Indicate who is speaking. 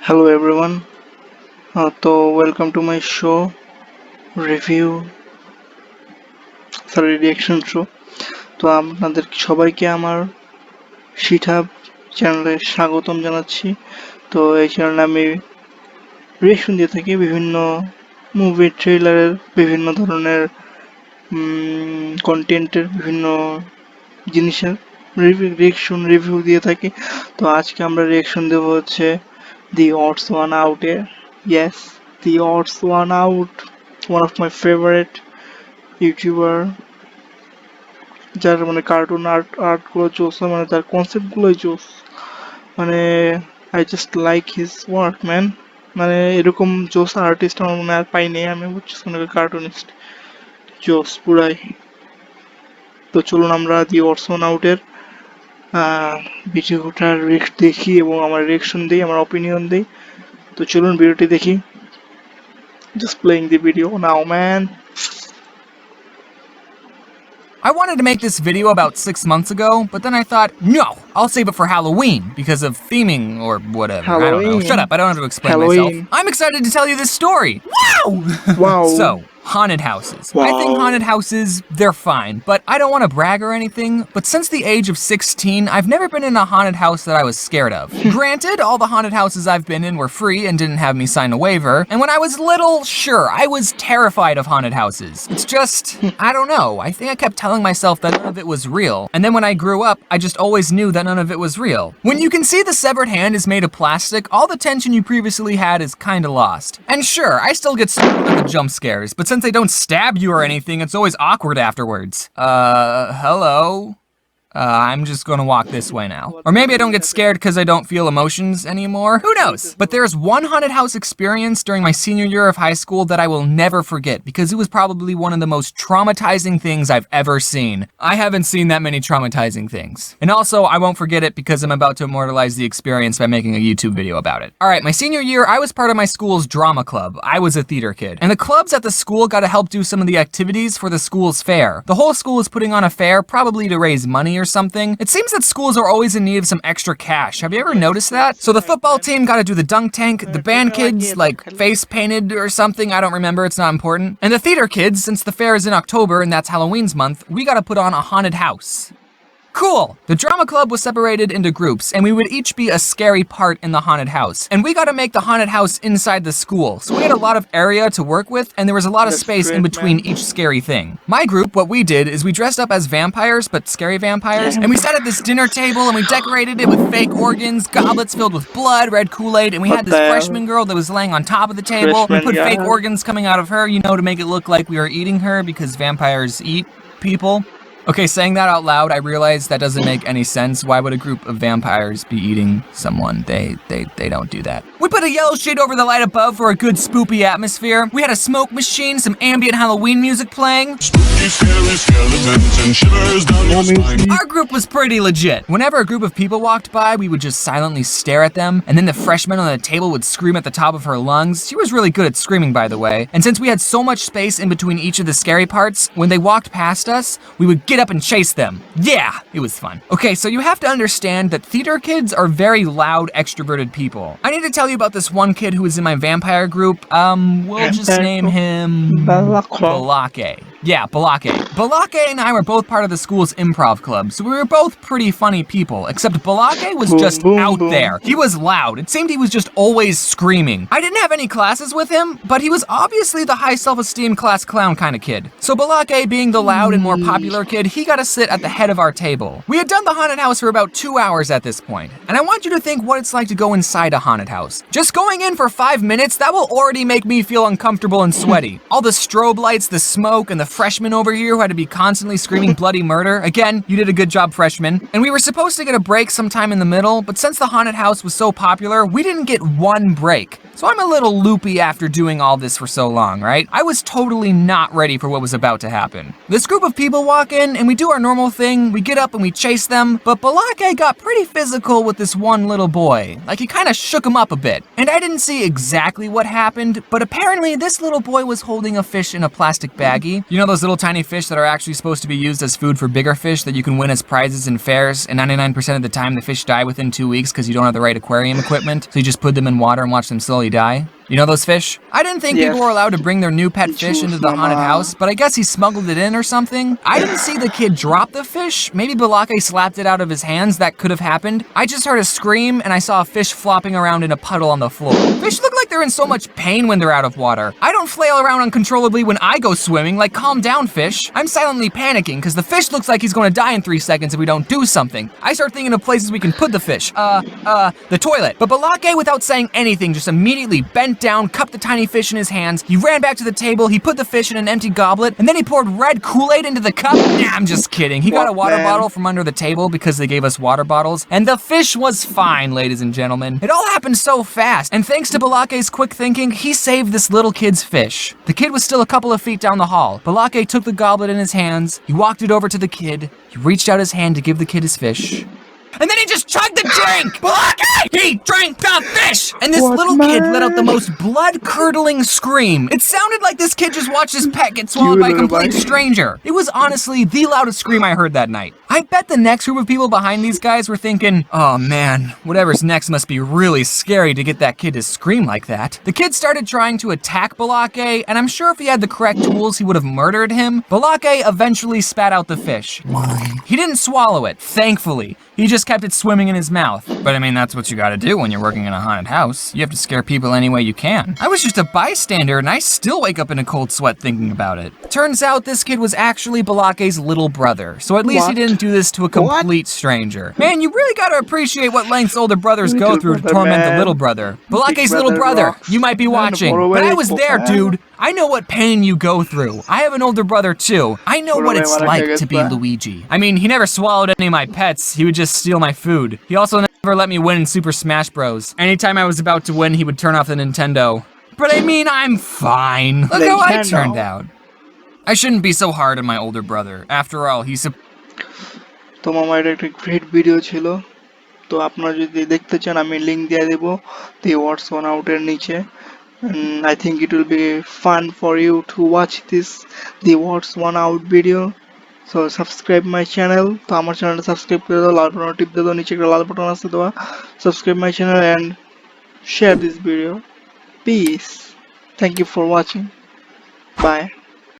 Speaker 1: Hello everyone. Welcome to my show review reaction show. তো আপনাদের সবাইকে আমার শিঠাব চ্যানেলে স্বাগতম জানাচ্ছি। তো এই চ্যানেলে আমি রিয়েকশন দিয়ে থাকি বিভিন্ন মুভি ট্রেলারের, বিভিন্ন ধরনের কন্টেন্টের, বিভিন্ন জিনিসের রিভিউ দিয়ে থাকি। তো আজকে আমরা রিয়েকশন দেবো হচ্ছে The Odds One Out এর। Yes, The Odds One Out, one of my favorite YouTuber, যার কার্টুন আর্টগুলো জোস, তার কনসেপ্টগুলোই জোস। I just like his work man. এরকম জোস আর্টিস্ট আমার মনে আর পাইনি। আমি বুঝছি কার্টুনিস্ট জোস পুরাই। তো চলুন আমরা দি অডস ওয়ান আউটের ভিডিওটার দেখি এবং আমার রিয়েকশন দিই, আমার অপিনিয়ন দিই। তো চলুন ভিডিওটি দেখি। Just playing the video now, man.
Speaker 2: I wanted to make this video about 6 months ago, but then I thought, no, I'll save it for Halloween because of theming or whatever.
Speaker 1: Halloween.
Speaker 2: I don't know. Shut up, I don't have to explain
Speaker 1: Halloween.
Speaker 2: myself. I'm excited to tell you this story. Wow!
Speaker 1: Wow.
Speaker 2: So, haunted houses.
Speaker 1: Wow.
Speaker 2: I think haunted houses, they're fine, but I don't want to brag or anything, but since the age of 16, I've never been in a haunted house that I was scared of. Granted, all the haunted houses I've been in were free and didn't have me sign a waiver, and when I was little, sure, I was terrified of haunted houses. It's just, I don't know, I think I kept telling myself that none of it was real, and then when I grew up, I just always knew that none of it was real. When you can see the severed hand is made of plastic, all the tension you previously had is kinda lost. And sure, I still get spooked at the jump scares, but since they don't stab you or anything, it's always awkward afterwards. Hello? I'm just gonna walk this way now. Or maybe I don't get scared because I don't feel emotions anymore. Who knows? But there's one haunted house experience during my senior year of high school that I will never forget because it was probably one of the most traumatizing things I've ever seen. I haven't seen that many traumatizing things. And also, I won't forget it because I'm about to immortalize the experience by making a YouTube video about it. Alright, my senior year, I was part of my school's drama club. I was a theater kid. And the clubs at the school got to help do some of the activities for the school's fair. The whole school is putting on a fair, probably to raise money or something. It seems that schools are always in need of some extra cash. Have you ever noticed that? So the football team got to do the dunk tank, the band kids, face painted or something, I don't remember, it's not important. And the theater kids, since the fair is in October and that's Halloween's month, we got to put on a haunted house. Cool! The drama club was separated into groups, and we would each be a scary part in the haunted house. And we got to make the haunted house inside the school, so we had a lot of area to work with, and there was a lot of space in between each scary thing. My group, what we did is we dressed up as vampires, but scary vampires, and we sat at this dinner table and we decorated it with fake organs, goblets filled with blood, red Kool-Aid, and we had this freshman girl that was laying on top of the table. We put fake organs coming out of her, to make it look like we were eating her because vampires eat people. Okay, saying that out loud, I realize that doesn't make any sense. Why would a group of vampires be eating someone? They don't do that. We put a yellow shade over the light above for a good spoopy atmosphere. We had a smoke machine, some ambient Halloween music playing.
Speaker 3: Spooky, scary skeletons and shivers down your spine.
Speaker 2: Our group was pretty legit. Whenever a group of people walked by, we would just silently stare at them, and then the freshman on the table would scream at the top of her lungs. She was really good at screaming, by the way. And since we had so much space in between each of the scary parts, when they walked past us, we would get up and chase them. Yeah, it was fun. Okay, so you have to understand that theater kids are very loud, extroverted people. I need to tell you about this one kid who was in my vampire group. We'll just name him Balake. Yeah, Balake. Balake and I were both part of the school's improv club, so we were both pretty funny people, except Balake was just out there. He was loud. It seemed he was just always screaming. I didn't have any classes with him, but he was obviously the high self-esteem class clown kind of kid. So Balake, being the loud and more popular kid, he got to sit at the head of our table. We had done the haunted house for about 2 hours at this point, and I want you to think what it's like to go inside a haunted house. Just going in for 5 minutes, that will already make me feel uncomfortable and sweaty. All the strobe lights, the smoke, and the freshman over here who had to be constantly screaming bloody murder. Again, you did a good job, freshman. And we were supposed to get a break sometime in the middle, but since the haunted house was so popular, we didn't get one break. So I'm a little loopy after doing all this for so long, right? I was totally not ready for what was about to happen. This group of people walk in and we do our normal thing. We get up and we chase them, but Balake got pretty physical with this one little boy. Like he kind of shook him up a bit. And I didn't see exactly what happened, but apparently this little boy was holding a fish in a plastic baggie. You know those little tiny fish that are actually supposed to be used as food for bigger fish that you can win as prizes in fairs, and 99% of the time the fish die within 2 weeks because you don't have the right aquarium equipment, so you just put them in water and watch them slowly die? You know those fish? I didn't think people were allowed to bring their new pet fish into the haunted house, but I guess he smuggled it in or something. I didn't see the kid drop the fish. Maybe Balake slapped it out of his hands. That could have happened. I just heard a scream and I saw a fish flopping around in a puddle on the floor. Fish look like they're in so much pain when they're out of water. I don't flail around uncontrollably when I go swimming. Like, calm down, fish. I'm silently panicking because the fish looks like he's going to die in 3 seconds if we don't do something. I start thinking of places we can put the fish. The toilet. But Balake, without saying anything, just immediately bent down, cupped the tiny fish in his hands. He ran back to the table, he put the fish in an empty goblet, and then he poured red Kool-Aid into the cup. Nah, I'm just kidding. He got a water bottle from under the table because they gave us water bottles, and the fish was fine, ladies and gentlemen. It all happened so fast, and thanks to Balake's quick thinking, he saved this little kid's fish. The kid was still a couple of feet down the hall. Balake took the goblet in his hands, he walked it over to the kid, he reached out his hand to give the kid his fish. And then he just chugged the drink! Balake! He drank the fish! And this little kid let out the most blood-curdling scream. It sounded like this kid just watched his pet get swallowed by a complete stranger. It was honestly the loudest scream I heard that night. I bet the next group of people behind these guys were thinking, oh man, whatever's next must be really scary to get that kid to scream like that. The kid started trying to attack Balake, and I'm sure if he had the correct tools, he would have murdered him. Balake eventually spat out the fish. He didn't swallow it, thankfully. He just kept it swimming in his mouth. But I mean, that's what you gotta do when you're working in a haunted house. You have to scare people any way you can. I was just a bystander and I still wake up in a cold sweat thinking about it. Turns out this kid was actually Balake's little brother. So at least he didn't do this to a complete stranger. Man, you really gotta appreciate what lengths older brothers go through to torment the little brother. Balake's little brother, you might be watching, but I was there, dude. I know what pain you go through. I have an older brother too. I know what it's like to be Luigi. I mean, he never swallowed any of my pets. He would just steal my food. He also never let me win in Super Smash Bros. Anytime I was about to win, he would turn off the Nintendo. But I mean, I'm fine. Look how I turned out. I shouldn't be so hard on my older brother. After all, he's a...
Speaker 1: তো মামা এটা একটা great video ছিল। তো আপনারা যদি দেখতে চান আমি লিংক দিয়ে দেব TheOdd1sOut এর নিচে। And I think it will be fun for you to watch this TheOdd1sOut video. So subscribe my channel. তো আমার চ্যানেলটা সাবস্ক্রাইব করে দাও, লাল বাটন টিপ দাও, নিচে একটা লাল বাটন আছে দেওয়া। Subscribe my channel and share this video. Peace. Thank you for watching. Bye.